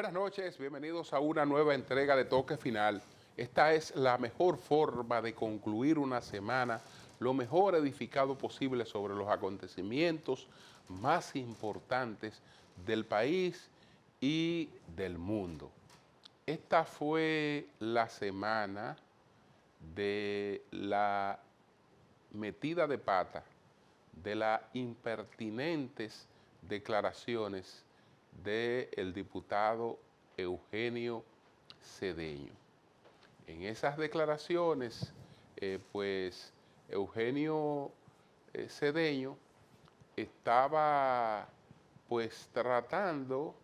Buenas noches, bienvenidos a una nueva entrega de Toque Final. Esta es la mejor forma de concluir una semana, lo mejor edificado posible sobre los acontecimientos más importantes del país y del mundo. Esta fue la semana de la metida de pata, de las impertinentes declaraciones del diputado Eugenio Cedeño. En esas declaraciones, pues Eugenio Cedeño estaba pues tratando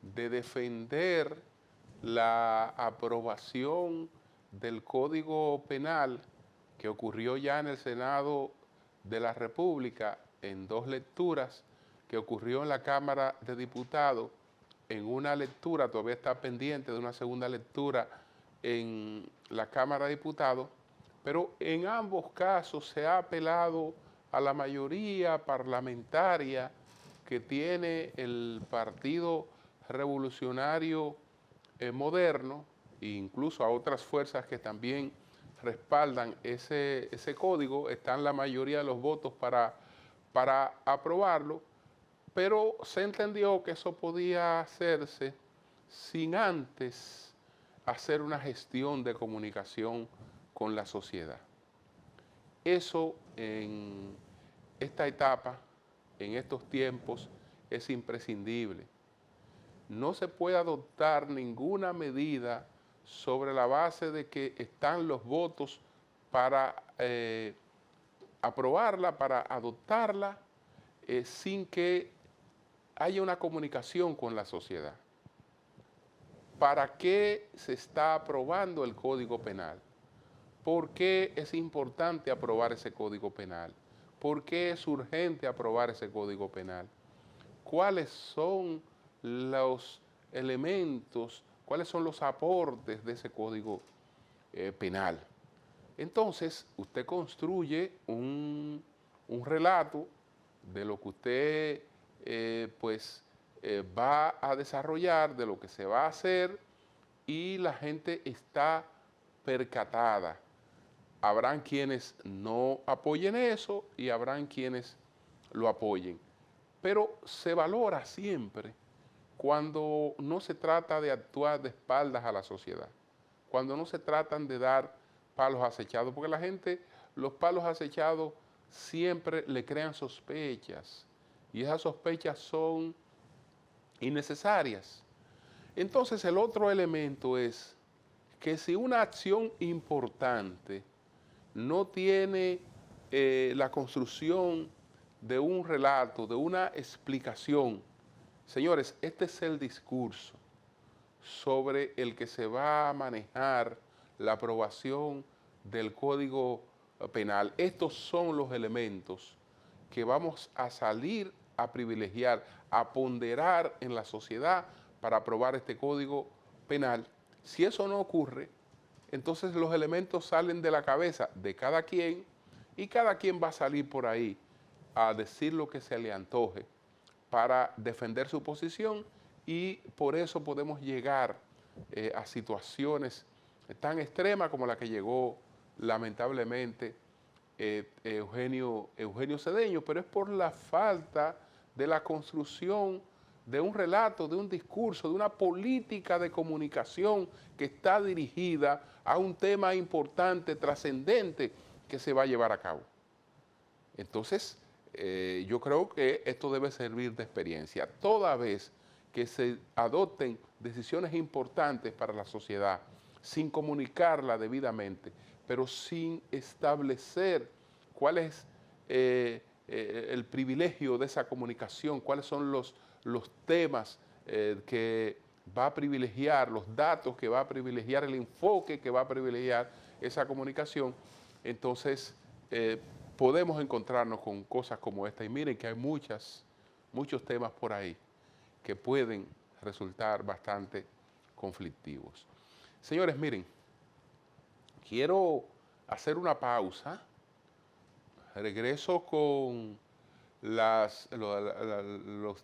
de defender la aprobación del Código Penal que ocurrió ya en el Senado de la República en 2 lecturas, que ocurrió en la Cámara de Diputados en una lectura, todavía está pendiente de una segunda lectura en la Cámara de Diputados, pero en ambos casos se ha apelado a la mayoría parlamentaria que tiene el Partido Revolucionario Moderno e incluso a otras fuerzas que también respaldan ese código. Están la mayoría de los votos para aprobarlo, pero se entendió que eso podía hacerse sin antes hacer una gestión de comunicación con la sociedad. Eso en esta etapa, en estos tiempos, es imprescindible. No se puede adoptar ninguna medida sobre la base de que están los votos para aprobarla, para adoptarla, sin que haya una comunicación con la sociedad. ¿Para qué se está aprobando el Código Penal? ¿Por qué es importante aprobar ese Código Penal? ¿Por qué es urgente aprobar ese Código Penal? ¿Cuáles son los elementos, cuáles son los aportes de ese Código Penal? Entonces, usted construye un relato de lo que usted va a desarrollar, de lo que se va a hacer, y la gente está percatada. Habrán quienes no apoyen eso y habrán quienes lo apoyen. Pero se valora siempre cuando no se trata de actuar de espaldas a la sociedad, cuando no se tratan de dar palos acechados, porque la gente, los palos acechados siempre le crean sospechas y esas sospechas son innecesarias. Entonces el otro elemento es que si una acción importante no tiene la construcción de un relato, de una explicación, señores, este es el discurso sobre el que se va a manejar la aprobación del Código Penal. Estos son los elementos que vamos a salir a privilegiar, a ponderar en la sociedad para aprobar este Código Penal. Si eso no ocurre, entonces los elementos salen de la cabeza de cada quien y cada quien va a salir por ahí a decir lo que se le antoje para defender su posición, y por eso podemos llegar a situaciones tan extremas como la que llegó lamentablemente Eugenio Cedeño, pero es por la falta de la construcción de un relato, de un discurso, de una política de comunicación que está dirigida a un tema importante, trascendente, que se va a llevar a cabo. Entonces, yo creo que esto debe servir de experiencia. Toda vez que se adopten decisiones importantes para la sociedad, sin comunicarla debidamente, pero sin establecer cuál es el privilegio de esa comunicación, cuáles son los temas que va a privilegiar, los datos que va a privilegiar, el enfoque que va a privilegiar esa comunicación, entonces podemos encontrarnos con cosas como esta. Y miren que hay muchos temas por ahí que pueden resultar bastante conflictivos. Señores, miren, quiero hacer una pausa. Regreso con los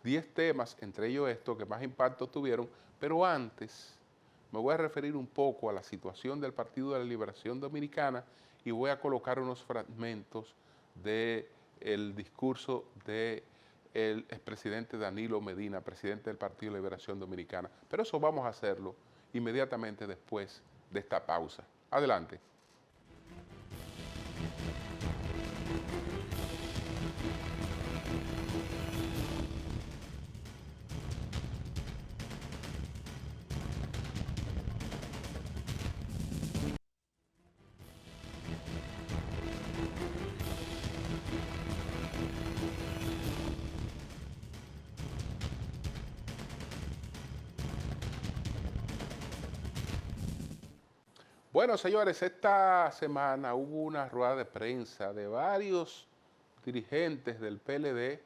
10 temas, entre ellos estos, que más impacto tuvieron, pero antes me voy a referir un poco a la situación del Partido de la Liberación Dominicana y voy a colocar unos fragmentos del discurso del expresidente Danilo Medina, presidente del Partido de la Liberación Dominicana. Pero eso vamos a hacerlo inmediatamente después de esta pausa. Adelante. Bueno, señores, esta semana hubo una rueda de prensa de varios dirigentes del PLD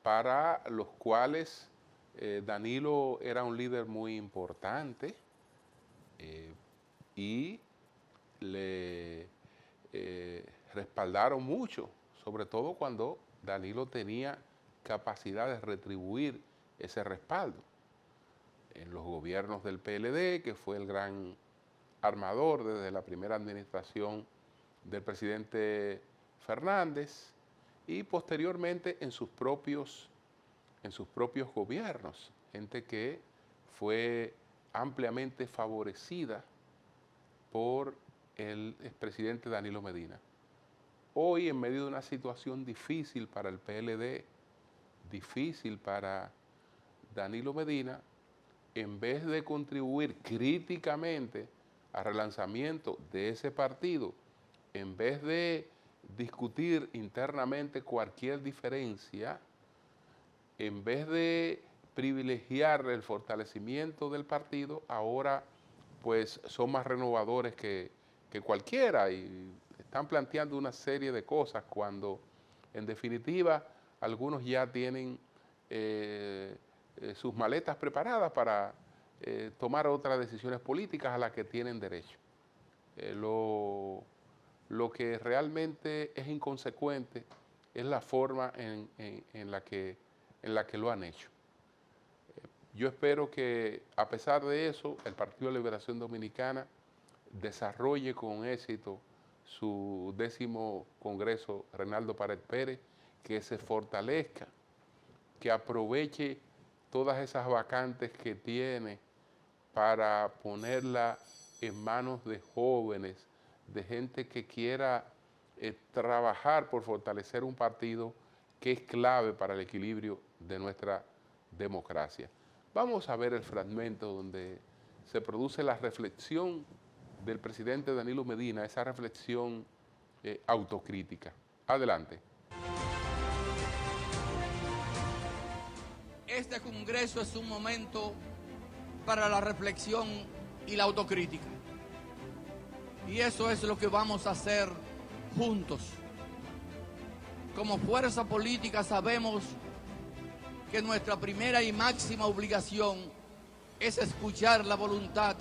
para los cuales Danilo era un líder muy importante y le respaldaron mucho, sobre todo cuando Danilo tenía capacidad de retribuir ese respaldo. En los gobiernos del PLD, que fue el gran armador desde la primera administración del presidente Fernández y posteriormente en sus propios gobiernos, gente que fue ampliamente favorecida por el expresidente Danilo Medina. Hoy, en medio de una situación difícil para el PLD, difícil para Danilo Medina, en vez de contribuir críticamente al relanzamiento de ese partido, en vez de discutir internamente cualquier diferencia, en vez de privilegiar el fortalecimiento del partido, ahora pues son más renovadores que cualquiera y están planteando una serie de cosas cuando en definitiva algunos ya tienen sus maletas preparadas para tomar otras decisiones políticas a las que tienen derecho. Lo que realmente es inconsecuente es la forma en la que lo han hecho. Yo espero que a pesar de eso, el Partido de Liberación Dominicana desarrolle con éxito su 10º Congreso Reinaldo Pared Pérez, que se fortalezca, que aproveche todas esas vacantes que tiene para ponerla en manos de jóvenes, de gente que quiera trabajar por fortalecer un partido que es clave para el equilibrio de nuestra democracia. Vamos a ver el fragmento donde se produce la reflexión del presidente Danilo Medina, esa reflexión autocrítica. Adelante. Este Congreso es un momento para la reflexión y la autocrítica. Y eso es lo que vamos a hacer juntos. Como fuerza política sabemos que nuestra primera y máxima obligación es escuchar la voluntad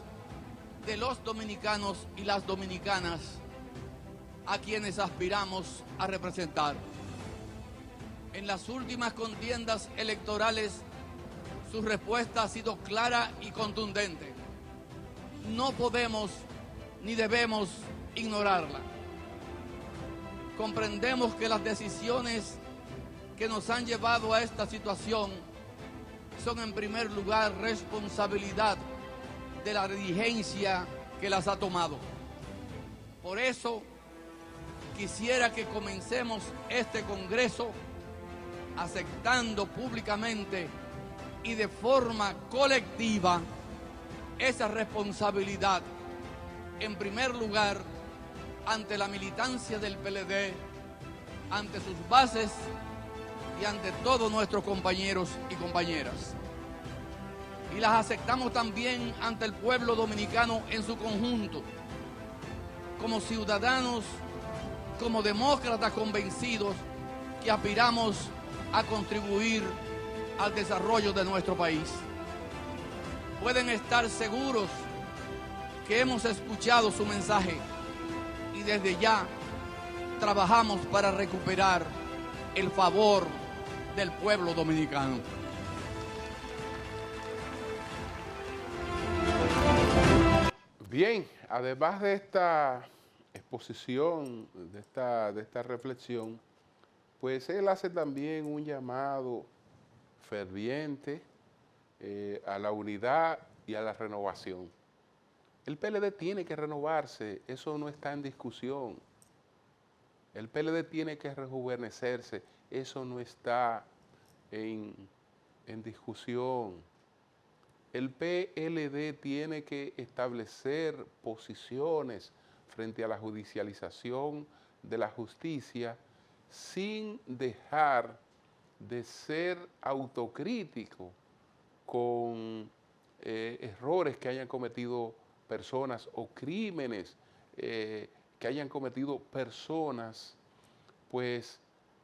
de los dominicanos y las dominicanas a quienes aspiramos a representar. En las últimas contiendas electorales, su respuesta ha sido clara y contundente. No podemos ni debemos ignorarla. Comprendemos que las decisiones que nos han llevado a esta situación son en primer lugar responsabilidad de la dirigencia que las ha tomado. Por eso quisiera que comencemos este Congreso aceptando públicamente y de forma colectiva esa responsabilidad, en primer lugar ante la militancia del PLD, ante sus bases y ante todos nuestros compañeros y compañeras. Y las aceptamos también ante el pueblo dominicano en su conjunto, como ciudadanos, como demócratas convencidos que aspiramos a contribuir al desarrollo de nuestro país. Pueden estar seguros que hemos escuchado su mensaje y desde ya trabajamos para recuperar el favor del pueblo dominicano. Bien, además de esta exposición, de esta reflexión, pues él hace también un llamado ferviente a la unidad y a la renovación. El PLD tiene que renovarse, eso no está en discusión. El PLD tiene que rejuvenecerse, eso no está en discusión. El PLD tiene que establecer posiciones frente a la judicialización de la justicia sin dejar de ser autocrítico con errores que hayan cometido personas o crímenes que hayan cometido personas pues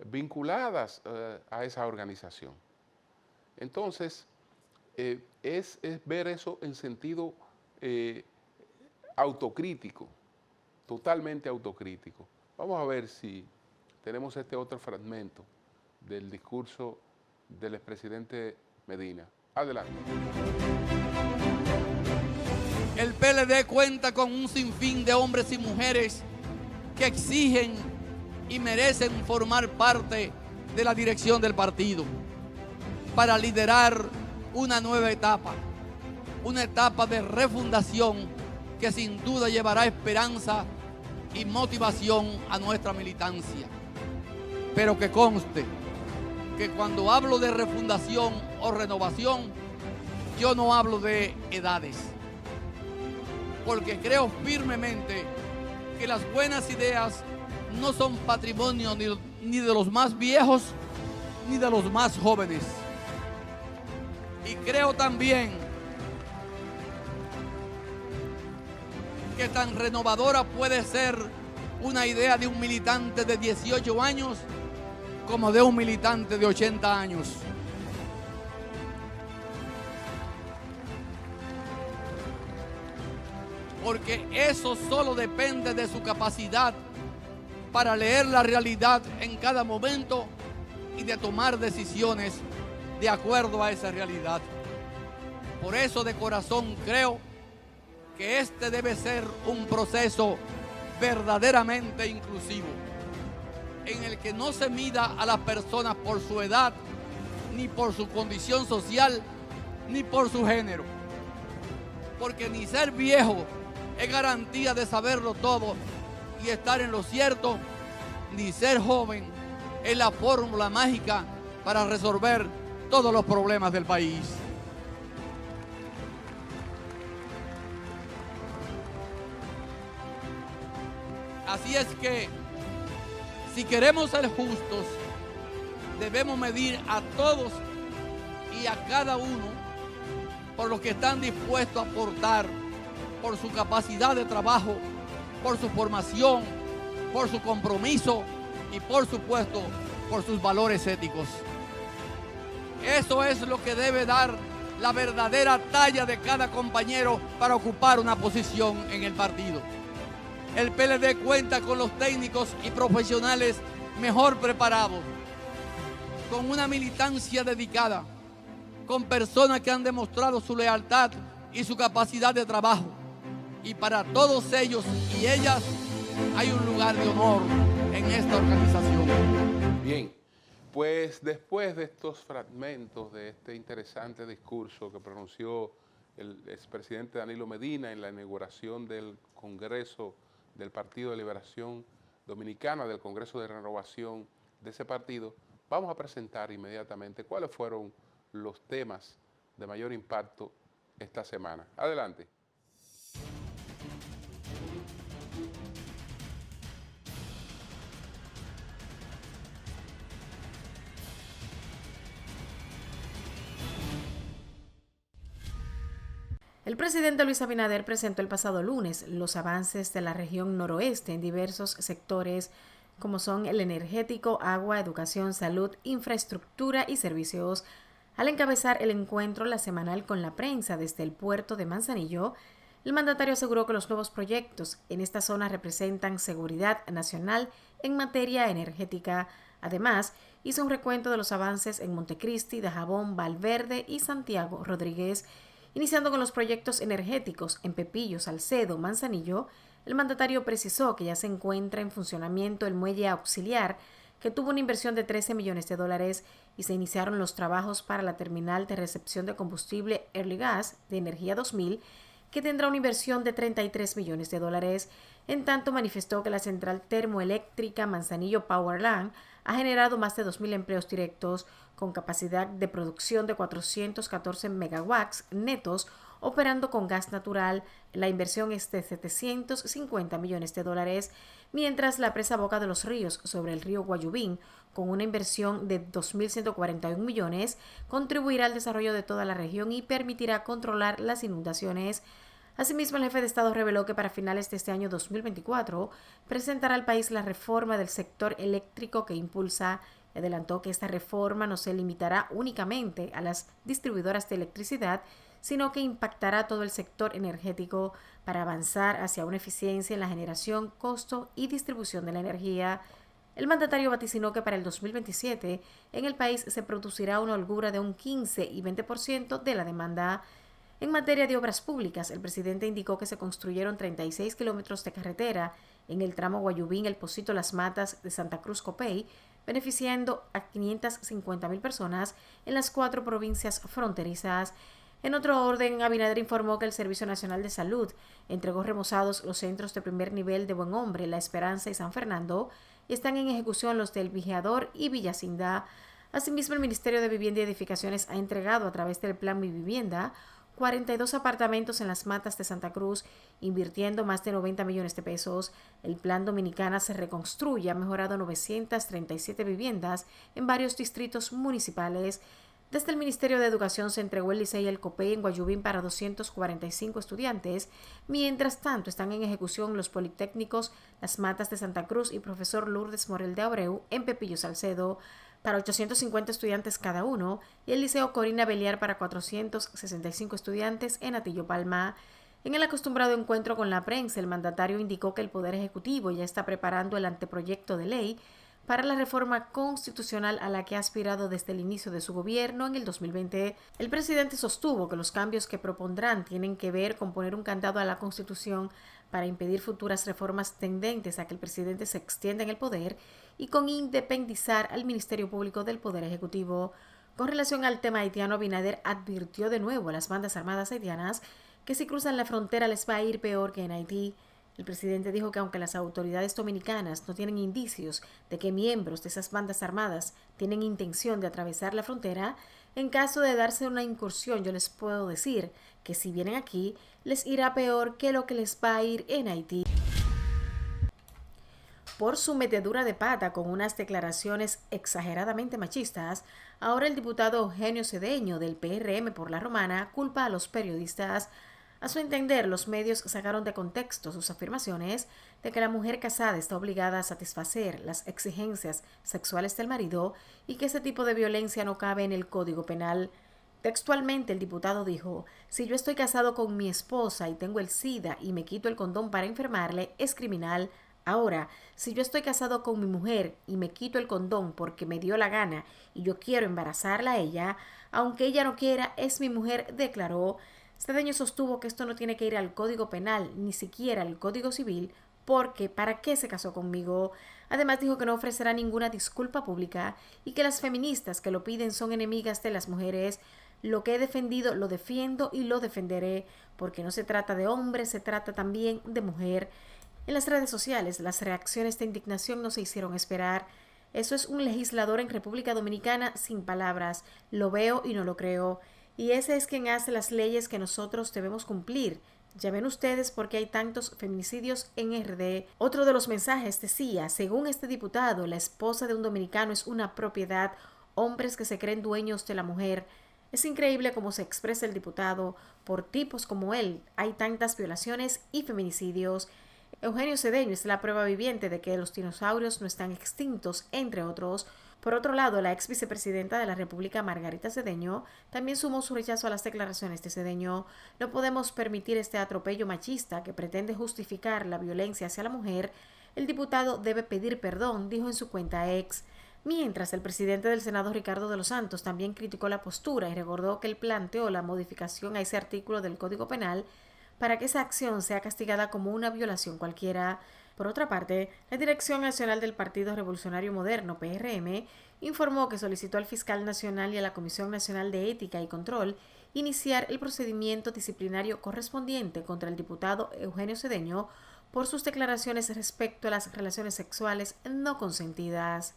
vinculadas a esa organización. Entonces, es ver eso en sentido autocrítico, totalmente autocrítico. Vamos a ver si tenemos este otro fragmento del discurso del expresidente Medina. Adelante. El PLD cuenta con un sinfín de hombres y mujeres que exigen y merecen formar parte de la dirección del partido para liderar una nueva etapa, una etapa de refundación que sin duda llevará esperanza y motivación a nuestra militancia. Pero que conste que cuando hablo de refundación o renovación, yo no hablo de edades, porque creo firmemente que las buenas ideas no son patrimonio ni de los más viejos ni de los más jóvenes. Y creo también que tan renovadora puede ser una idea de un militante de 18 años como de un militante de 80 años. Porque eso solo depende de su capacidad para leer la realidad en cada momento y de tomar decisiones de acuerdo a esa realidad. Por eso de corazón creo que este debe ser un proceso verdaderamente inclusivo, en el que no se mida a las personas por su edad, ni por su condición social, ni por su género. Porque ni ser viejo es garantía de saberlo todo y estar en lo cierto, ni ser joven es la fórmula mágica para resolver todos los problemas del país. Así es que, si queremos ser justos, debemos medir a todos y a cada uno por lo que están dispuestos a aportar, por su capacidad de trabajo, por su formación, por su compromiso y, por supuesto, por sus valores éticos. Eso es lo que debe dar la verdadera talla de cada compañero para ocupar una posición en el partido. El PLD cuenta con los técnicos y profesionales mejor preparados, con una militancia dedicada, con personas que han demostrado su lealtad y su capacidad de trabajo. Y para todos ellos y ellas hay un lugar de honor en esta organización. Bien, pues después de estos fragmentos de este interesante discurso que pronunció el expresidente Danilo Medina en la inauguración del Congreso del Partido de Liberación Dominicana, del Congreso de Renovación de ese partido, vamos a presentar inmediatamente cuáles fueron los temas de mayor impacto esta semana. Adelante. El presidente Luis Abinader presentó el pasado lunes los avances de la región noroeste en diversos sectores como son el energético, agua, educación, salud, infraestructura y servicios. Al encabezar el encuentro la semanal con la prensa desde el puerto de Manzanillo, el mandatario aseguró que los nuevos proyectos en esta zona representan seguridad nacional en materia energética. Además, hizo un recuento de los avances en Montecristi, Dajabón, Valverde y Santiago Rodríguez. Iniciando con los proyectos energéticos en Pepillo, Salcedo, Manzanillo, el mandatario precisó que ya se encuentra en funcionamiento el muelle auxiliar, que tuvo una inversión de $13 millones y se iniciaron los trabajos para la terminal de recepción de combustible Early Gas de Energía 2000, que tendrá una inversión de $33 millones. En tanto, manifestó que la central termoeléctrica Manzanillo Powerland ha generado más de 2.000 empleos directos con capacidad de producción de 414 megawatts netos, operando con gas natural. La inversión es de $750 millones, mientras la presa Boca de los Ríos sobre el río Guayubín, con una inversión de 2.141 millones, contribuirá al desarrollo de toda la región y permitirá controlar las inundaciones. Asimismo, el jefe de Estado reveló que para finales de este año 2024 presentará al país la reforma del sector eléctrico que impulsa. Adelantó que esta reforma no se limitará únicamente a las distribuidoras de electricidad, sino que impactará todo el sector energético para avanzar hacia una eficiencia en la generación, costo y distribución de la energía. El mandatario vaticinó que para el 2027 en el país se producirá una holgura de un 15 y 20% de la demanda. En materia de obras públicas, el presidente indicó que se construyeron 36 kilómetros de carretera en el tramo Guayubín-El Pocito-Las Matas de Santa Cruz Copey, beneficiando a 550.000 personas en las 4 provincias fronterizas. En otro orden, Abinader informó que el Servicio Nacional de Salud entregó remozados los centros de primer nivel de Buen Hombre, La Esperanza y San Fernando, y están en ejecución los del Vigiador y Villacinda. Asimismo, el Ministerio de Vivienda y Edificaciones ha entregado a través del Plan Mi Vivienda 42 apartamentos en las Matas de Santa Cruz, invirtiendo más de $90 millones. El Plan Dominicana se reconstruye, ha mejorado 937 viviendas en varios distritos municipales. Desde el Ministerio de Educación se entregó el Licey y el Copey en Guayubín para 245 estudiantes. Mientras tanto, están en ejecución los politécnicos Las Matas de Santa Cruz y Profesor Lourdes Morel de Abreu en Pepillo, Salcedo, para 850 estudiantes cada uno, y el Liceo Corina Beliar para 465 estudiantes en Atillo Palma. En el acostumbrado encuentro con la prensa, el mandatario indicó que el Poder Ejecutivo ya está preparando el anteproyecto de ley para la reforma constitucional a la que ha aspirado desde el inicio de su gobierno en el 2020. El presidente sostuvo que los cambios que propondrán tienen que ver con poner un candado a la Constitución para impedir futuras reformas tendentes a que el presidente se extienda en el poder y con independizar al Ministerio Público del Poder Ejecutivo. Con relación al tema haitiano, Abinader advirtió de nuevo a las bandas armadas haitianas que si cruzan la frontera les va a ir peor que en Haití. El presidente dijo que aunque las autoridades dominicanas no tienen indicios de que miembros de esas bandas armadas tienen intención de atravesar la frontera, en caso de darse una incursión yo les puedo decir que si vienen aquí les irá peor que lo que les va a ir en Haití. Por su metedura de pata con unas declaraciones exageradamente machistas, ahora el diputado Eugenio Cedeño del PRM por La Romana culpa a los periodistas. A su entender, los medios sacaron de contexto sus afirmaciones de que la mujer casada está obligada a satisfacer las exigencias sexuales del marido y que ese tipo de violencia no cabe en el Código Penal. Textualmente, el diputado dijo: si yo estoy casado con mi esposa y tengo el SIDA y me quito el condón para enfermarle, es criminal. Ahora, si yo estoy casado con mi mujer y me quito el condón porque me dio la gana y yo quiero embarazarla a ella, aunque ella no quiera, es mi mujer, declaró. Cedeño sostuvo que esto no tiene que ir al Código Penal, ni siquiera al Código Civil, porque ¿para qué se casó conmigo? Además dijo que no ofrecerá ninguna disculpa pública y que las feministas que lo piden son enemigas de las mujeres. Lo que he defendido lo defiendo y lo defenderé, porque no se trata de hombre, se trata también de mujer. En las redes sociales, las reacciones de indignación no se hicieron esperar. Eso es un legislador en República Dominicana sin palabras. Lo veo y no lo creo. Y ese es quien hace las leyes que nosotros debemos cumplir. Ya ven ustedes por qué hay tantos feminicidios en RD. Otro de los mensajes decía: según este diputado, la esposa de un dominicano es una propiedad, hombres que se creen dueños de la mujer. Es increíble cómo se expresa el diputado. Por tipos como él hay tantas violaciones y feminicidios. Eugenio Cedeño es la prueba viviente de que los dinosaurios no están extintos, entre otros. Por otro lado, la ex vicepresidenta de la República, Margarita Cedeño, también sumó su rechazo a las declaraciones de Cedeño. No podemos permitir este atropello machista que pretende justificar la violencia hacia la mujer. El diputado debe pedir perdón, dijo en su cuenta ex. Mientras, el presidente del Senado, Ricardo de los Santos, también criticó la postura y recordó que él planteó la modificación a ese artículo del Código Penal para que esa acción sea castigada como una violación cualquiera. Por otra parte, la Dirección Nacional del Partido Revolucionario Moderno, PRM, informó que solicitó al fiscal nacional y a la Comisión Nacional de Ética y Control iniciar el procedimiento disciplinario correspondiente contra el diputado Eugenio Cedeño por sus declaraciones respecto a las relaciones sexuales no consentidas.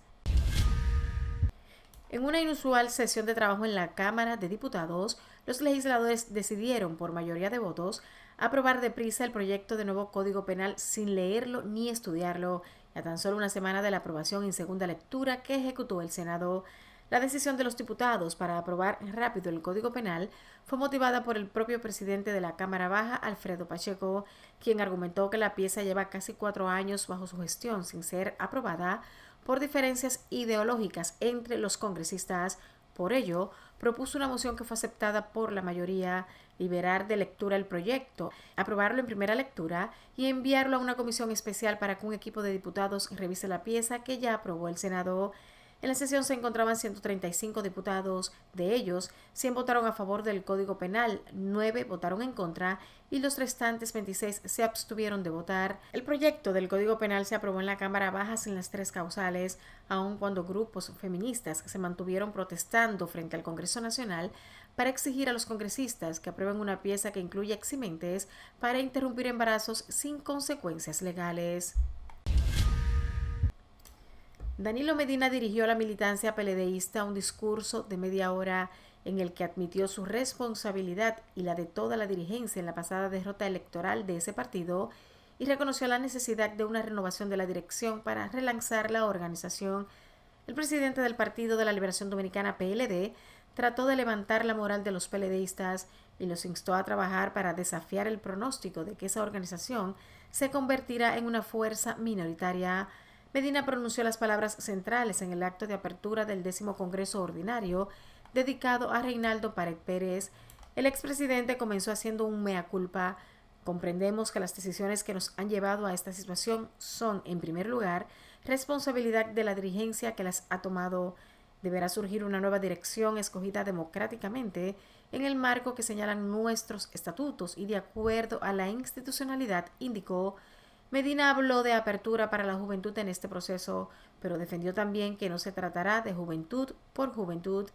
En una inusual sesión de trabajo en la Cámara de Diputados, los legisladores decidieron, por mayoría de votos, aprobar deprisa el proyecto de nuevo Código Penal sin leerlo ni estudiarlo, a tan solo una semana de la aprobación en segunda lectura que ejecutó el Senado. La decisión de los diputados para aprobar rápido el Código Penal fue motivada por el propio presidente de la Cámara Baja, Alfredo Pacheco, quien argumentó que la pieza lleva casi 4 años bajo su gestión sin ser aprobada por diferencias ideológicas entre los congresistas. Por ello, propuso una moción que fue aceptada por la mayoría: liberar de lectura el proyecto, aprobarlo en primera lectura y enviarlo a una comisión especial para que un equipo de diputados revise la pieza que ya aprobó el Senado. En la sesión se encontraban 135 diputados, de ellos 100 votaron a favor del Código Penal, 9 votaron en contra y los restantes 26 se abstuvieron de votar. El proyecto del Código Penal se aprobó en la Cámara Baja sin las 3 causales, aun cuando grupos feministas se mantuvieron protestando frente al Congreso Nacional para exigir a los congresistas que aprueben una pieza que incluya eximentes para interrumpir embarazos sin consecuencias legales. Danilo Medina dirigió a la militancia PLDista un discurso de media hora en el que admitió su responsabilidad y la de toda la dirigencia en la pasada derrota electoral de ese partido y reconoció la necesidad de una renovación de la dirección para relanzar la organización. El presidente del Partido de la Liberación Dominicana, PLD, trató de levantar la moral de los PLDistas y los instó a trabajar para desafiar el pronóstico de que esa organización se convertirá en una fuerza minoritaria. Medina pronunció las palabras centrales en el acto de apertura del 10º Congreso Ordinario dedicado a Reinaldo Pared Pérez. El expresidente comenzó haciendo un mea culpa. Comprendemos que las decisiones que nos han llevado a esta situación son, en primer lugar, responsabilidad de la dirigencia que las ha tomado. Deberá surgir una nueva dirección escogida democráticamente en el marco que señalan nuestros estatutos y de acuerdo a la institucionalidad, indicó. Medina habló de apertura para la juventud en este proceso, pero defendió también que no se tratará de juventud por juventud.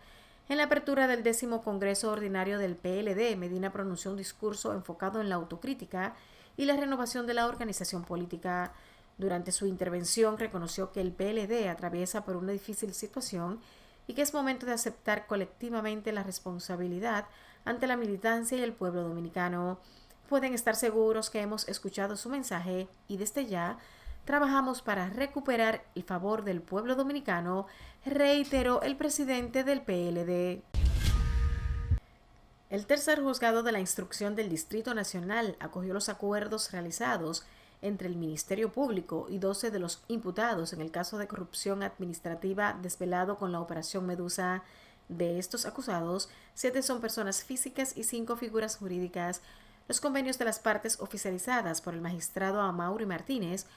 En la apertura del 10º Congreso Ordinario del PLD, Medina pronunció un discurso enfocado en la autocrítica y la renovación de la organización política. Durante su intervención reconoció que el PLD atraviesa por una difícil situación y que es momento de aceptar colectivamente la responsabilidad ante la militancia y el pueblo dominicano. Pueden estar seguros que hemos escuchado su mensaje y desde ya trabajamos para recuperar el favor del pueblo dominicano, reiteró el presidente del PLD. El tercer juzgado de la instrucción del Distrito Nacional acogió los acuerdos realizados entre el Ministerio Público y 12 de los imputados en el caso de corrupción administrativa desvelado con la Operación Medusa. De estos acusados, 7 son personas físicas y 5 figuras jurídicas. Los convenios de las partes oficializadas por el magistrado Amaury Martínez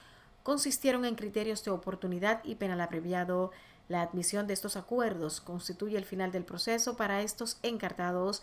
consistieron en criterios de oportunidad y penal abreviado. La admisión de estos acuerdos constituye el final del proceso para estos encartados.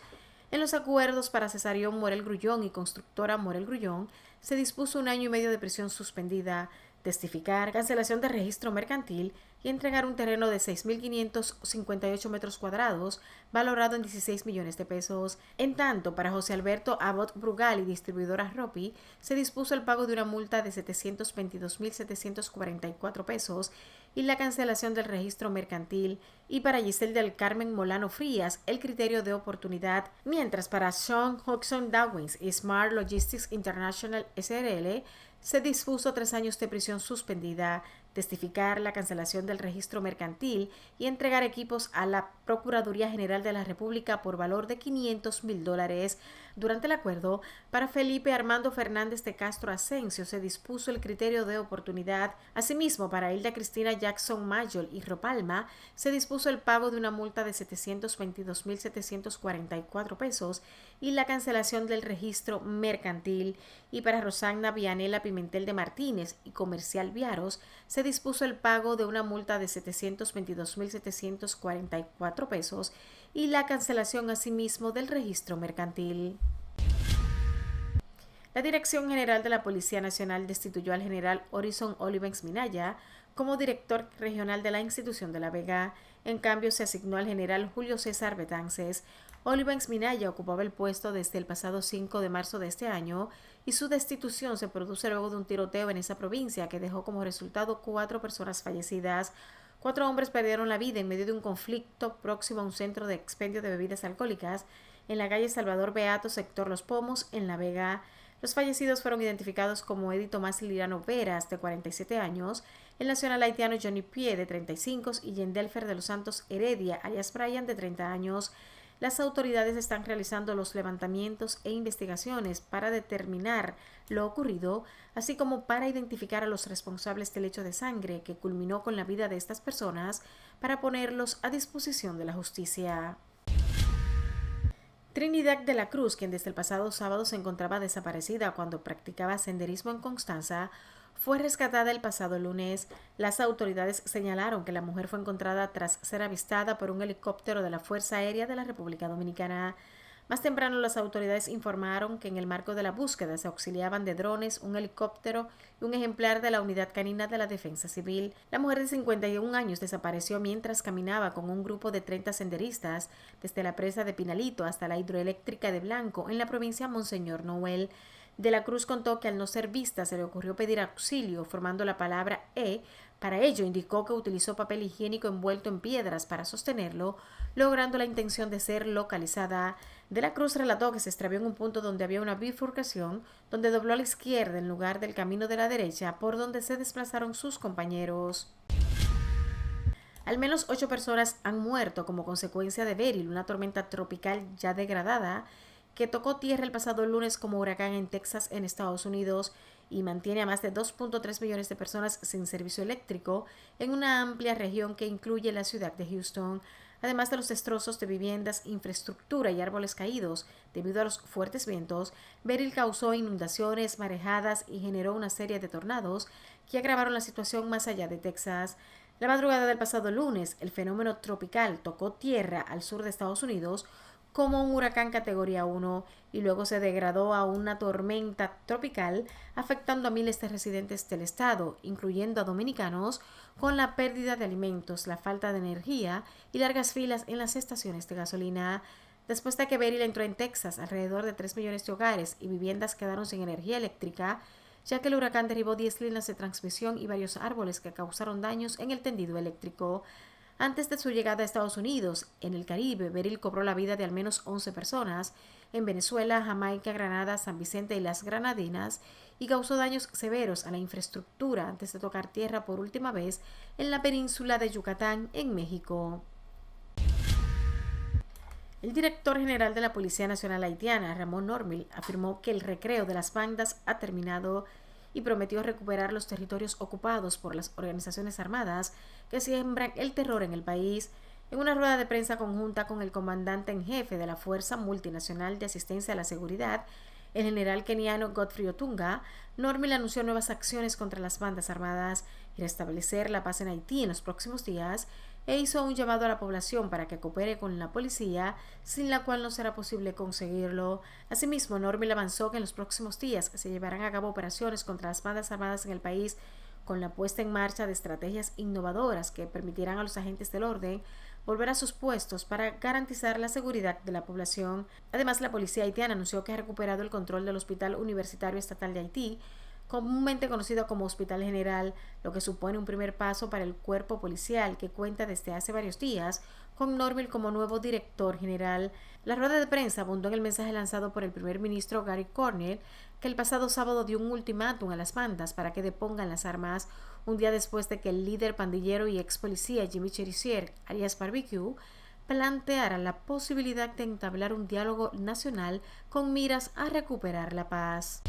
En los acuerdos para Cesarión Morel Grullón y Constructora Morel Grullón se dispuso 1 año y medio de prisión suspendida, testificar, cancelación de registro mercantil y entregar un terreno de 6.558 metros cuadrados valorado en 16 millones de pesos. En tanto, para José Alberto Abot Brugal y distribuidora Ropi se dispuso el pago de una multa de 722.744 pesos y la cancelación del registro mercantil, y para Giselle del Carmen Molano Frías el criterio de oportunidad, mientras para Sean Hodgson Dawkins y Smart Logistics International SRL se dispuso 3 años de prisión suspendida, testificar la cancelación del registro mercantil y entregar equipos a la Procuraduría General de la República por valor de $500,000. Durante el acuerdo, para Felipe Armando Fernández de Castro Asensio se dispuso el criterio de oportunidad. Asimismo, para Hilda Cristina Jackson Mayol y Ropalma se dispuso el pago de una multa de 722.744 pesos y la cancelación del registro mercantil. Y para Rosagna Vianela Pimentel de Martínez y Comercial Viaros se dispuso el pago de una multa de 722.744 pesos y la cancelación asimismo del registro mercantil. La Dirección General de la Policía Nacional destituyó al general Horizon Olivenx Minaya como director regional de la institución de La Vega. En cambio, se asignó al general Julio César Betances. Olivenx Minaya ocupaba el puesto desde el pasado 5 de marzo de este año y su destitución se produce luego de un tiroteo en esa provincia que dejó como resultado 4 personas fallecidas. 4 hombres perdieron la vida en medio de un conflicto próximo a un centro de expendio de bebidas alcohólicas en la calle Salvador Beato, sector Los Pomos, en La Vega. Los fallecidos fueron identificados como Eddie Tomás Lirano Veras, de 47 años, el nacional haitiano Johnny Pie, de 35, y Yendelfer de los Santos Heredia, alias Brian, de 30 años. Las autoridades están realizando los levantamientos e investigaciones para determinar lo ocurrido, así como para identificar a los responsables del hecho de sangre que culminó con la vida de estas personas para ponerlos a disposición de la justicia. Trinidad de la Cruz, quien desde el pasado sábado se encontraba desaparecida cuando practicaba senderismo en Constanza, fue rescatada el pasado lunes. Las autoridades señalaron que la mujer fue encontrada tras ser avistada por un helicóptero de la Fuerza Aérea de la República Dominicana. Más temprano, las autoridades informaron que en el marco de la búsqueda se auxiliaban de drones, un helicóptero y un ejemplar de la Unidad Canina de la Defensa Civil. La mujer de 51 años desapareció mientras caminaba con un grupo de 30 senderistas desde la presa de Pinalito hasta la hidroeléctrica de Blanco, en la provincia Monseñor Noel. De la Cruz contó que al no ser vista se le ocurrió pedir auxilio formando la palabra E. Para ello indicó que utilizó papel higiénico envuelto en piedras para sostenerlo, logrando la intención de ser localizada. De la Cruz relató que se extravió en un punto donde había una bifurcación, donde dobló a la izquierda en lugar del camino de la derecha, por donde se desplazaron sus compañeros. Al menos 8 personas han muerto como consecuencia de Beryl, una tormenta tropical ya degradada, que tocó tierra el pasado lunes como huracán en Texas, en Estados Unidos, y mantiene a más de 2.3 millones de personas sin servicio eléctrico en una amplia región que incluye la ciudad de Houston. Además de los destrozos de viviendas, infraestructura y árboles caídos debido a los fuertes vientos, Beryl causó inundaciones, marejadas y generó una serie de tornados que agravaron la situación más allá de Texas. La madrugada del pasado lunes, el fenómeno tropical tocó tierra al sur de Estados Unidos como un huracán categoría 1 y luego se degradó a una tormenta tropical, afectando a miles de residentes del estado, incluyendo a dominicanos, con la pérdida de alimentos, la falta de energía y largas filas en las estaciones de gasolina. Después de que Beryl entró en Texas, alrededor de 3 millones de hogares y viviendas quedaron sin energía eléctrica, ya que el huracán derribó 10 líneas de transmisión y varios árboles que causaron daños en el tendido eléctrico. Antes de su llegada a Estados Unidos, en el Caribe, Beryl cobró la vida de al menos 11 personas en Venezuela, Jamaica, Granada, San Vicente y las Granadinas y causó daños severos a la infraestructura antes de tocar tierra por última vez en la península de Yucatán, en México. El director general de la Policía Nacional Haitiana, Ramón Normil, afirmó que el recreo de las bandas ha terminado y prometió recuperar los territorios ocupados por las organizaciones armadas que siembran el terror en el país. En una rueda de prensa conjunta con el comandante en jefe de la Fuerza Multinacional de Asistencia a la Seguridad, el general keniano Godfrey Otunga, Normil anunció nuevas acciones contra las bandas armadas y restablecer la paz en Haití en los próximos días, e hizo un llamado a la población para que coopere con la policía, sin la cual no será posible conseguirlo. Asimismo, Normil avanzó que en los próximos días se llevarán a cabo operaciones contra las bandas armadas en el país, con la puesta en marcha de estrategias innovadoras que permitirán a los agentes del orden volver a sus puestos para garantizar la seguridad de la población. Además, la policía haitiana anunció que ha recuperado el control del Hospital Universitario Estatal de Haití, comúnmente conocido como Hospital General, lo que supone un primer paso para el cuerpo policial que cuenta desde hace varios días con Normil como nuevo director general. La rueda de prensa abundó en el mensaje lanzado por el primer ministro Gary Conille, que el pasado sábado dio un ultimátum a las bandas para que depongan las armas, un día después de que el líder pandillero y ex policía Jimmy Cherizier, alias Barbecue, planteara la posibilidad de entablar un diálogo nacional con miras a recuperar la paz.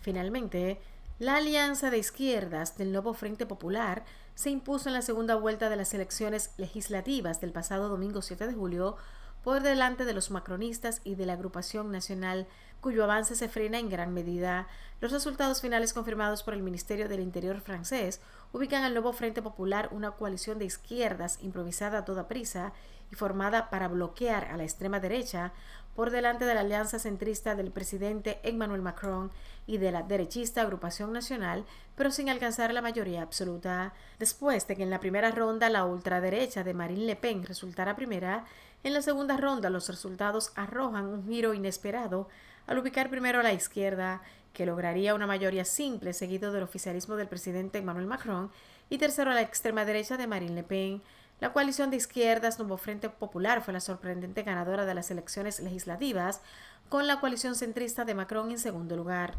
Finalmente, la alianza de izquierdas del Nuevo Frente Popular se impuso en la segunda vuelta de las elecciones legislativas del pasado domingo 7 de julio por delante de los macronistas y de la Agrupación Nacional cuyo avance se frena en gran medida. Los resultados finales confirmados por el Ministerio del Interior francés ubican al nuevo Frente Popular, una coalición de izquierdas improvisada a toda prisa y formada para bloquear a la extrema derecha, por delante de la alianza centrista del presidente Emmanuel Macron y de la derechista Agrupación Nacional, pero sin alcanzar la mayoría absoluta. Después de que en la primera ronda la ultraderecha de Marine Le Pen resultara primera, en la segunda ronda los resultados arrojan un giro inesperado al ubicar primero a la izquierda, que lograría una mayoría simple seguido del oficialismo del presidente Emmanuel Macron, y tercero a la extrema derecha de Marine Le Pen. La coalición de izquierdas Nuevo Frente Popular fue la sorprendente ganadora de las elecciones legislativas, con la coalición centrista de Macron en segundo lugar.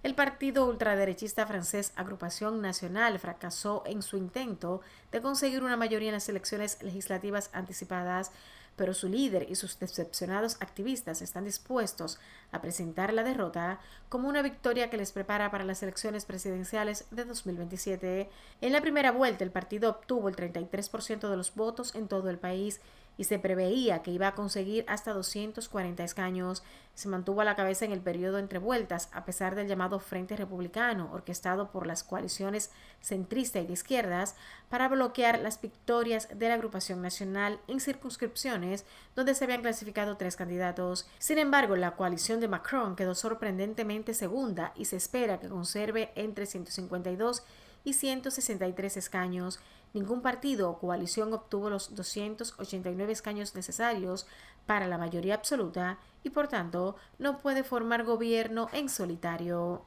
El partido ultraderechista francés Agrupación Nacional fracasó en su intento de conseguir una mayoría en las elecciones legislativas anticipadas, pero su líder y sus decepcionados activistas están dispuestos a presentar la derrota como una victoria que les prepara para las elecciones presidenciales de 2027. En la primera vuelta, el partido obtuvo el 33% de los votos en todo el país y se preveía que iba a conseguir hasta 240 escaños. Se mantuvo a la cabeza en el periodo entre vueltas, a pesar del llamado Frente Republicano, orquestado por las coaliciones centrista y de izquierdas, para bloquear las victorias de la Agrupación Nacional en circunscripciones donde se habían clasificado 3 candidatos. Sin embargo, la coalición de Macron quedó sorprendentemente segunda y se espera que conserve entre 152 y 163 escaños. Ningún partido o coalición obtuvo los 289 escaños necesarios para la mayoría absoluta y, por tanto, no puede formar gobierno en solitario.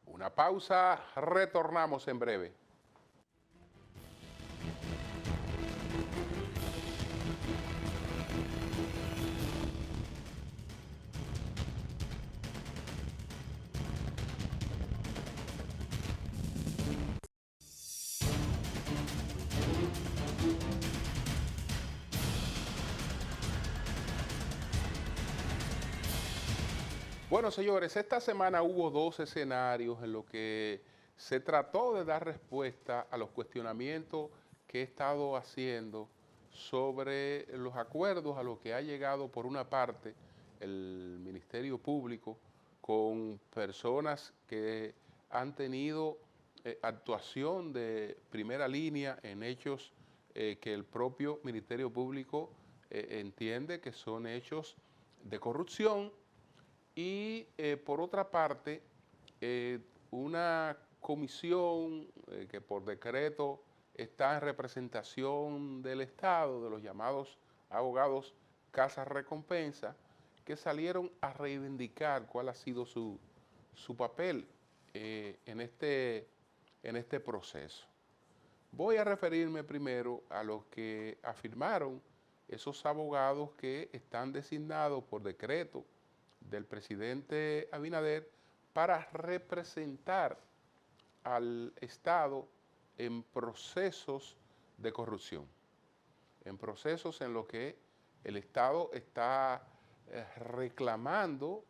Una pausa, retornamos en breve. Bueno, señores, esta semana hubo 2 escenarios en los que se trató de dar respuesta a los cuestionamientos que he estado haciendo sobre los acuerdos a los que ha llegado, por una parte, el Ministerio Público con personas que han tenido actuación de primera línea en hechos que el propio Ministerio Público entiende que son hechos de corrupción. Y por otra parte, una comisión que por decreto está en representación del Estado, de los llamados abogados Casa Recompensa, que salieron a reivindicar cuál ha sido su papel en este proceso. Voy a referirme primero a los que afirmaron esos abogados que están designados por decreto del presidente Abinader para representar al Estado en procesos de corrupción, en procesos en los que el Estado está reclamando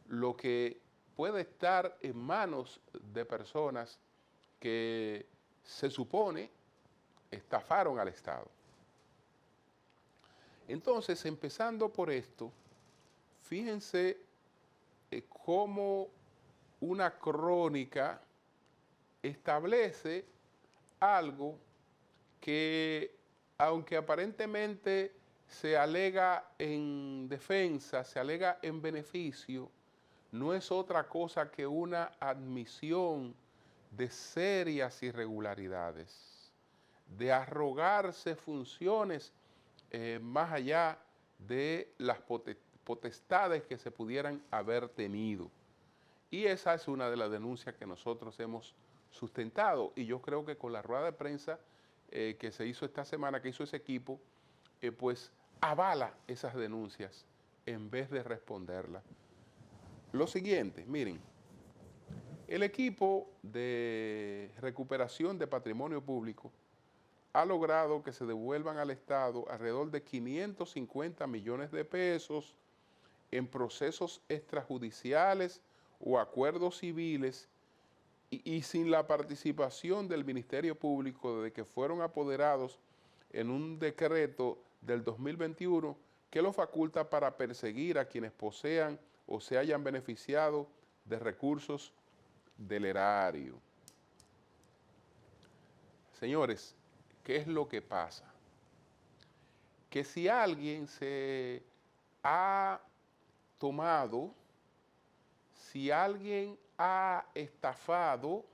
lo que puede estar en manos de personas que se supone estafaron al Estado. Entonces, empezando por esto, fíjense cómo una crónica establece algo que, aunque aparentemente se alega en defensa, se alega en beneficio, no es otra cosa que una admisión de serias irregularidades, de arrogarse funciones más allá de las potestades que se pudieran haber tenido. Y esa es una de las denuncias que nosotros hemos sustentado. Y yo creo que con la rueda de prensa que se hizo esta semana, que hizo ese equipo, pues avala esas denuncias en vez de responderlas. Lo siguiente, miren, el equipo de recuperación de patrimonio público ha logrado que se devuelvan al Estado alrededor de 550 millones de pesos en procesos extrajudiciales o acuerdos civiles y sin la participación del Ministerio Público desde que fueron apoderados en un decreto del 2021 que lo faculta para perseguir a quienes posean o se hayan beneficiado de recursos del erario. Señores, ¿qué es lo que pasa? Que si alguien se ha tomado, si alguien ha estafado,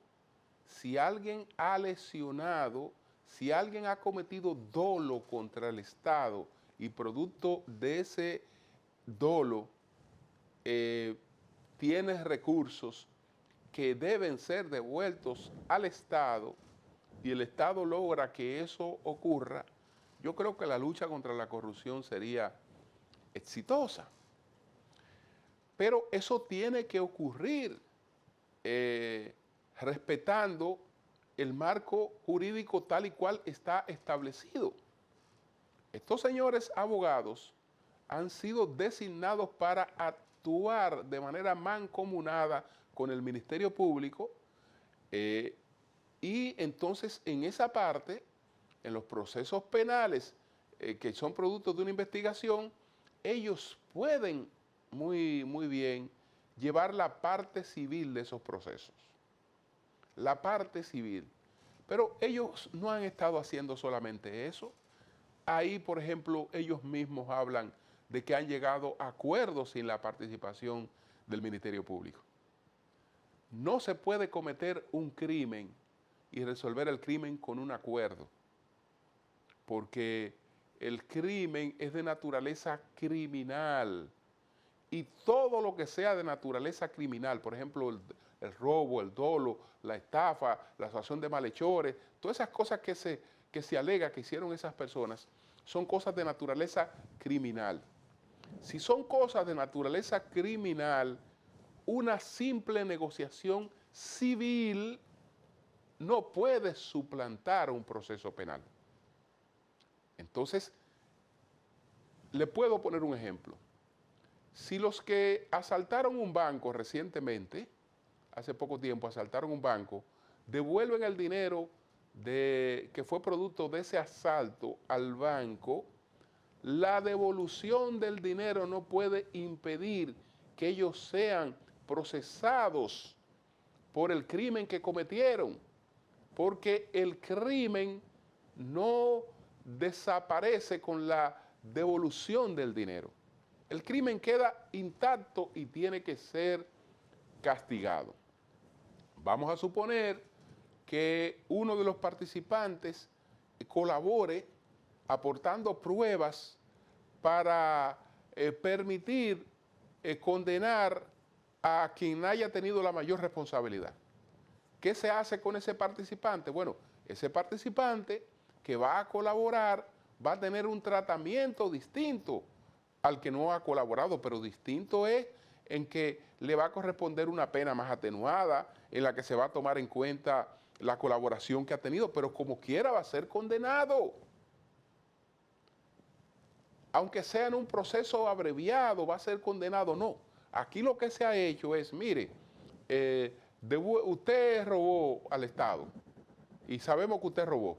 si alguien ha lesionado, si alguien ha cometido dolo contra el Estado y producto de ese dolo tiene recursos que deben ser devueltos al Estado y el Estado logra que eso ocurra, yo creo que la lucha contra la corrupción sería exitosa. Pero eso tiene que ocurrir respetando el marco jurídico tal y cual está establecido. Estos señores abogados han sido designados para actuar de manera mancomunada con el Ministerio Público y entonces en esa parte, en los procesos penales que son productos de una investigación, ellos pueden muy bien llevar la parte civil de esos procesos. La parte civil. Pero ellos no han estado haciendo solamente eso. Ahí, por ejemplo, ellos mismos hablan de que han llegado a acuerdos sin la participación del Ministerio Público. No se puede cometer un crimen y resolver el crimen con un acuerdo, porque el crimen es de naturaleza criminal y todo lo que sea de naturaleza criminal, por ejemplo, el robo, el dolo, la estafa, la asociación de malhechores, todas esas cosas que se alega que hicieron esas personas, son cosas de naturaleza criminal. Si son cosas de naturaleza criminal, una simple negociación civil no puede suplantar un proceso penal. Entonces, le puedo poner un ejemplo. Si los que asaltaron un banco recientemente, hace poco tiempo asaltaron un banco, devuelven el dinero que fue producto de ese asalto al banco, la devolución del dinero no puede impedir que ellos sean procesados por el crimen que cometieron, porque el crimen no desaparece con la devolución del dinero. El crimen queda intacto y tiene que ser castigado. Vamos a suponer que uno de los participantes colabore aportando pruebas para permitir condenar a quien haya tenido la mayor responsabilidad. ¿Qué se hace con ese participante? Bueno, ese participante que va a colaborar va a tener un tratamiento distinto al que no ha colaborado, pero distinto es en que le va a corresponder una pena más atenuada, en la que se va a tomar en cuenta la colaboración que ha tenido, pero como quiera va a ser condenado. Aunque sea en un proceso abreviado, va a ser condenado, no. Aquí lo que se ha hecho es, mire, usted robó al Estado y sabemos que usted robó,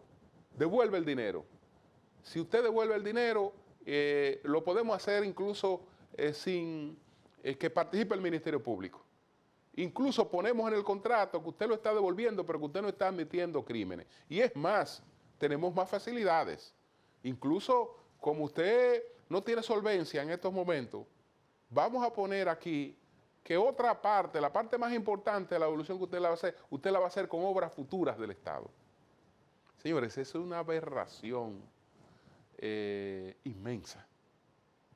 devuelve el dinero. Si usted devuelve el dinero, lo podemos hacer incluso sin que participe el Ministerio Público. Incluso ponemos en el contrato que usted lo está devolviendo, pero que usted no está admitiendo crímenes. Y es más, tenemos más facilidades. Incluso como usted no tiene solvencia en estos momentos, vamos a poner aquí que otra parte, la parte más importante de la devolución que usted la va a hacer con obras futuras del Estado. Señores, eso es una aberración inmensa.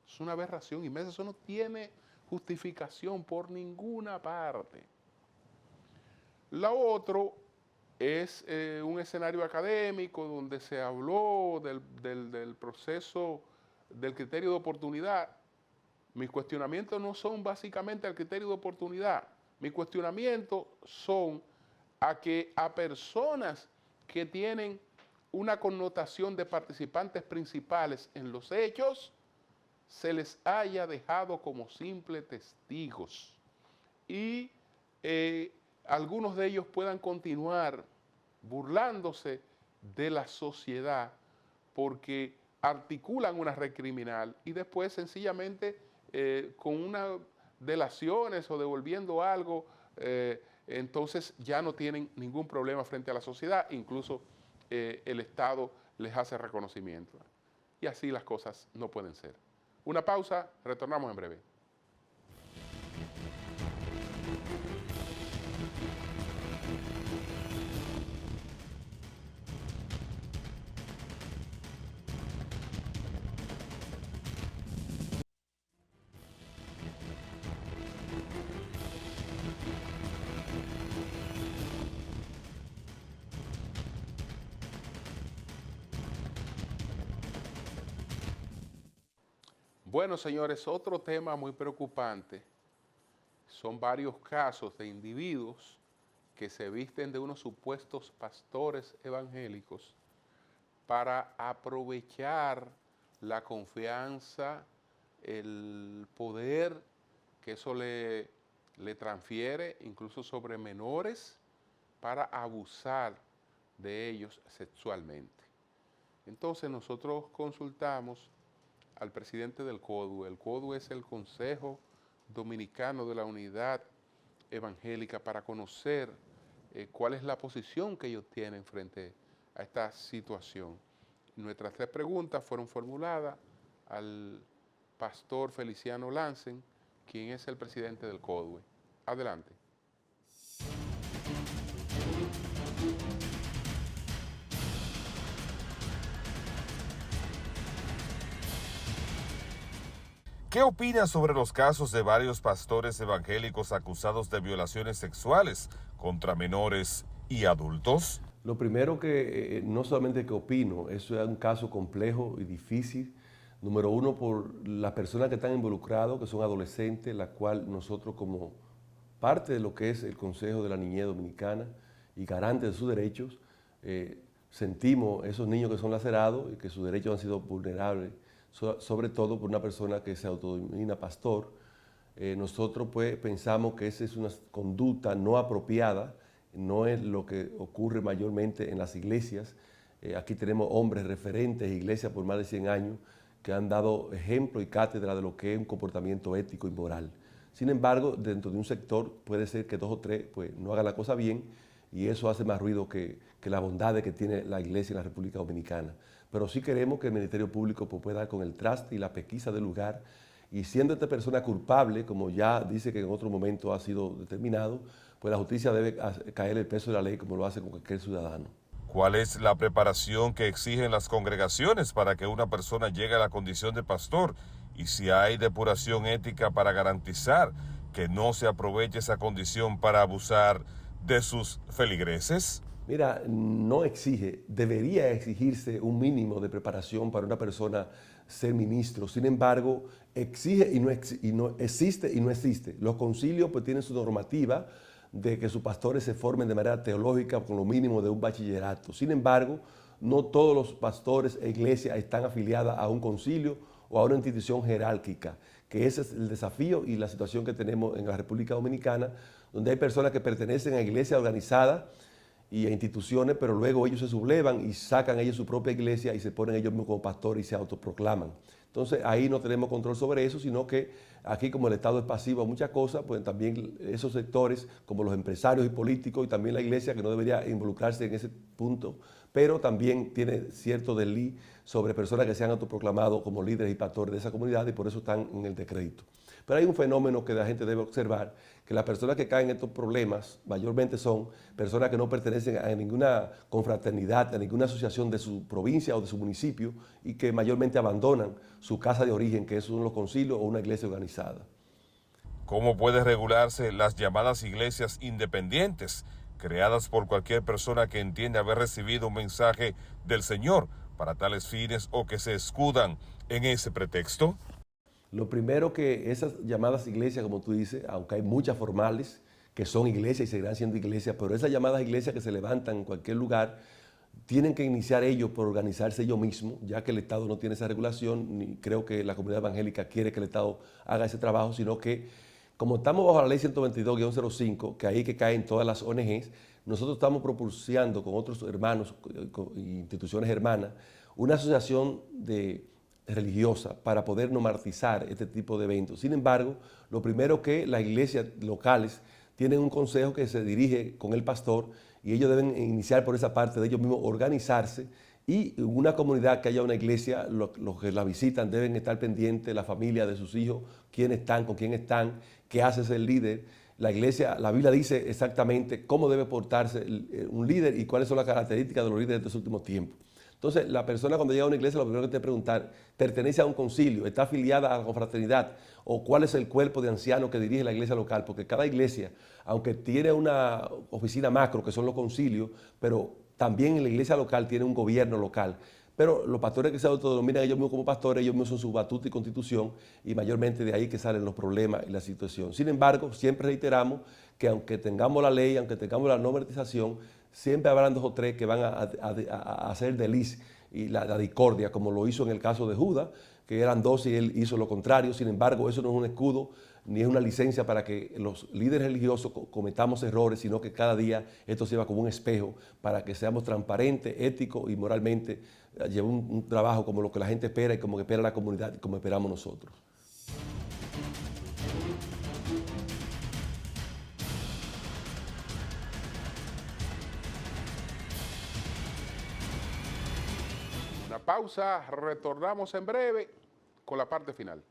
Es una aberración inmensa, eso no tiene justificación por ninguna parte. Lo otro es un escenario académico donde se habló del proceso del criterio de oportunidad. Mis cuestionamientos no son básicamente al criterio de oportunidad. Mis cuestionamientos son a personas que tienen una connotación de participantes principales en los hechos, se les haya dejado como simples testigos y algunos de ellos puedan continuar burlándose de la sociedad porque articulan una red criminal y después sencillamente con unas delaciones o devolviendo algo, entonces ya no tienen ningún problema frente a la sociedad, incluso el Estado les hace reconocimiento. Y así las cosas no pueden ser. Una pausa, retornamos en breve. Bueno, señores, otro tema muy preocupante son varios casos de individuos que se visten de unos supuestos pastores evangélicos para aprovechar la confianza, el poder que eso le transfiere, incluso sobre menores, para abusar de ellos sexualmente. Entonces nosotros consultamos al presidente del CODU. El CODU es el Consejo Dominicano de la Unidad Evangélica, para conocer cuál es la posición que ellos tienen frente a esta situación. Nuestras 3 preguntas fueron formuladas al pastor Feliciano Lansen, quien es el presidente del CODU. Adelante. ¿Qué opina sobre los casos de varios pastores evangélicos acusados de violaciones sexuales contra menores y adultos? Lo primero que, no solamente que opino, eso es un caso complejo y difícil. Número uno, por las personas que están involucradas, que son adolescentes, la cual nosotros como parte de lo que es el Consejo de la Niñez Dominicana y garante de sus derechos, sentimos esos niños que son lacerados y que sus derechos han sido vulnerables, sobre todo por una persona que se autodenomina pastor. Nosotros pues pensamos que esa es una conducta no apropiada, no es lo que ocurre mayormente en las iglesias. Aquí tenemos hombres referentes, iglesias por más de 100 años, que han dado ejemplo y cátedra de lo que es un comportamiento ético y moral. Sin embargo, dentro de un sector puede ser que 2 o 3 pues, no hagan la cosa bien, y eso hace más ruido que la bondad que tiene la iglesia en la República Dominicana. Pero sí queremos que el Ministerio Público pues, pueda dar con el traste y la pesquisa del lugar, y siendo esta persona culpable, como ya dice que en otro momento ha sido determinado, pues la justicia debe caer el peso de la ley como lo hace con cualquier ciudadano. ¿Cuál es la preparación que exigen las congregaciones para que una persona llegue a la condición de pastor? Y si hay depuración ética para garantizar que no se aproveche esa condición para abusar de sus feligreses. Mira, no exige, debería exigirse un mínimo de preparación para una persona ser ministro. Sin embargo, exige y no existe y no existe. Los concilios pues tienen su normativa de que sus pastores se formen de manera teológica con lo mínimo de un bachillerato. Sin embargo, no todos los pastores e iglesias están afiliadas a un concilio o a una institución jerárquica, que ese es el desafío y la situación que tenemos en la República Dominicana, donde hay personas que pertenecen a iglesias organizadas y a instituciones, pero luego ellos se sublevan y sacan ellos su propia iglesia y se ponen ellos mismos como pastores y se autoproclaman. Entonces ahí no tenemos control sobre eso, sino que aquí como el Estado es pasivo a muchas cosas, pues también esos sectores como los empresarios y políticos y también la iglesia, que no debería involucrarse en ese punto, pero también tiene cierto delí sobre personas que se han autoproclamado como líderes y pastores de esa comunidad y por eso están en el descrédito. Pero hay un fenómeno que la gente debe observar, que las personas que caen en estos problemas mayormente son personas que no pertenecen a ninguna confraternidad, a ninguna asociación de su provincia o de su municipio y que mayormente abandonan su casa de origen, que son los concilios o una iglesia organizada. ¿Cómo puede regularse las llamadas iglesias independientes, creadas por cualquier persona que entiende haber recibido un mensaje del Señor para tales fines o que se escudan en ese pretexto? Lo primero que esas llamadas iglesias, como tú dices, aunque hay muchas formales que son iglesias y seguirán siendo iglesias, pero esas llamadas iglesias que se levantan en cualquier lugar tienen que iniciar ellos por organizarse ellos mismos, ya que el Estado no tiene esa regulación, ni creo que la comunidad evangélica quiere que el Estado haga ese trabajo, sino que como estamos bajo la ley 122-05, que ahí que caen todas las ONGs, nosotros estamos propulsando con otros hermanos, con instituciones hermanas, una asociación religiosa para poder normatizar este tipo de eventos. Sin embargo, lo primero que las iglesias locales tienen un consejo que se dirige con el pastor y ellos deben iniciar por esa parte de ellos mismos, organizarse, y una comunidad que haya una iglesia, los que la visitan deben estar pendientes, la familia de sus hijos, quiénes están, con quién están, qué hace ese líder. La iglesia, la Biblia dice exactamente cómo debe portarse un líder y cuáles son las características de los líderes de estos últimos tiempos. Entonces, la persona cuando llega a una iglesia, lo primero que te preguntar, ¿pertenece a un concilio? ¿Está afiliada a la confraternidad? ¿O cuál es el cuerpo de ancianos que dirige la iglesia local? Porque cada iglesia, aunque tiene una oficina macro, que son los concilios, pero también en la iglesia local tiene un gobierno local. Pero los pastores que se autodenominan ellos mismos como pastores, ellos mismos son su batuta y constitución, y mayormente de ahí que salen los problemas y la situación. Sin embargo, siempre reiteramos que aunque tengamos la ley, aunque tengamos la normatización, siempre habrán 2 o 3 que van a hacer deliz y la discordia, como lo hizo en el caso de Judas, que eran 2 y él hizo lo contrario. Sin embargo, eso no es un escudo ni es una licencia para que los líderes religiosos cometamos errores, sino que cada día esto se lleva como un espejo para que seamos transparentes, éticos y moralmente llevemos un trabajo como lo que la gente espera y como que espera la comunidad y como esperamos nosotros. Una pausa, retornamos en breve con la parte final.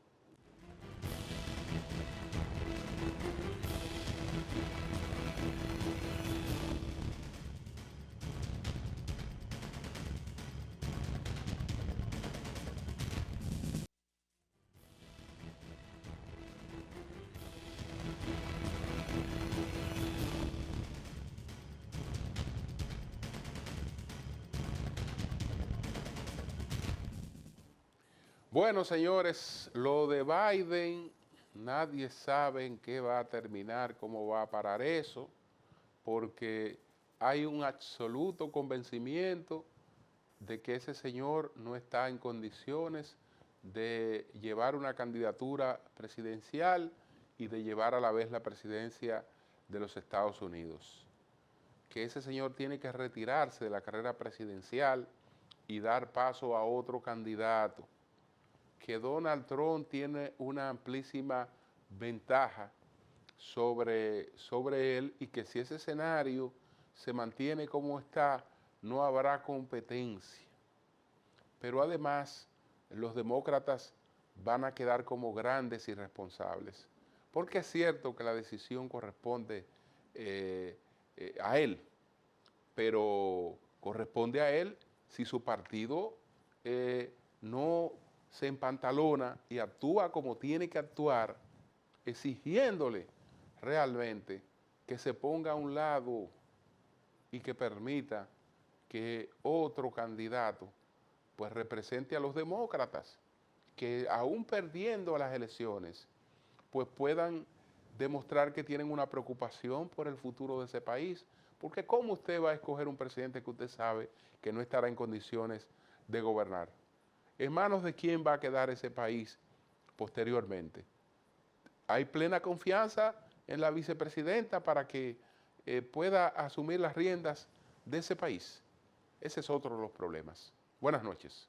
Bueno, señores, lo de Biden, nadie sabe en qué va a terminar, cómo va a parar eso, porque hay un absoluto convencimiento de que ese señor no está en condiciones de llevar una candidatura presidencial y de llevar a la vez la presidencia de los Estados Unidos. Que ese señor tiene que retirarse de la carrera presidencial y dar paso a otro candidato. Que Donald Trump tiene una amplísima ventaja sobre él y que si ese escenario se mantiene como está, no habrá competencia. Pero además, los demócratas van a quedar como grandes irresponsables, porque es cierto que la decisión corresponde a él, pero corresponde a él si su partido no se empantalona y actúa como tiene que actuar, exigiéndole realmente que se ponga a un lado y que permita que otro candidato pues represente a los demócratas, que aún perdiendo las elecciones, pues puedan demostrar que tienen una preocupación por el futuro de ese país, porque ¿cómo usted va a escoger un presidente que usted sabe que no estará en condiciones de gobernar? ¿En manos de quién va a quedar ese país posteriormente? ¿Hay plena confianza en la vicepresidenta para que pueda asumir las riendas de ese país? Ese es otro de los problemas. Buenas noches.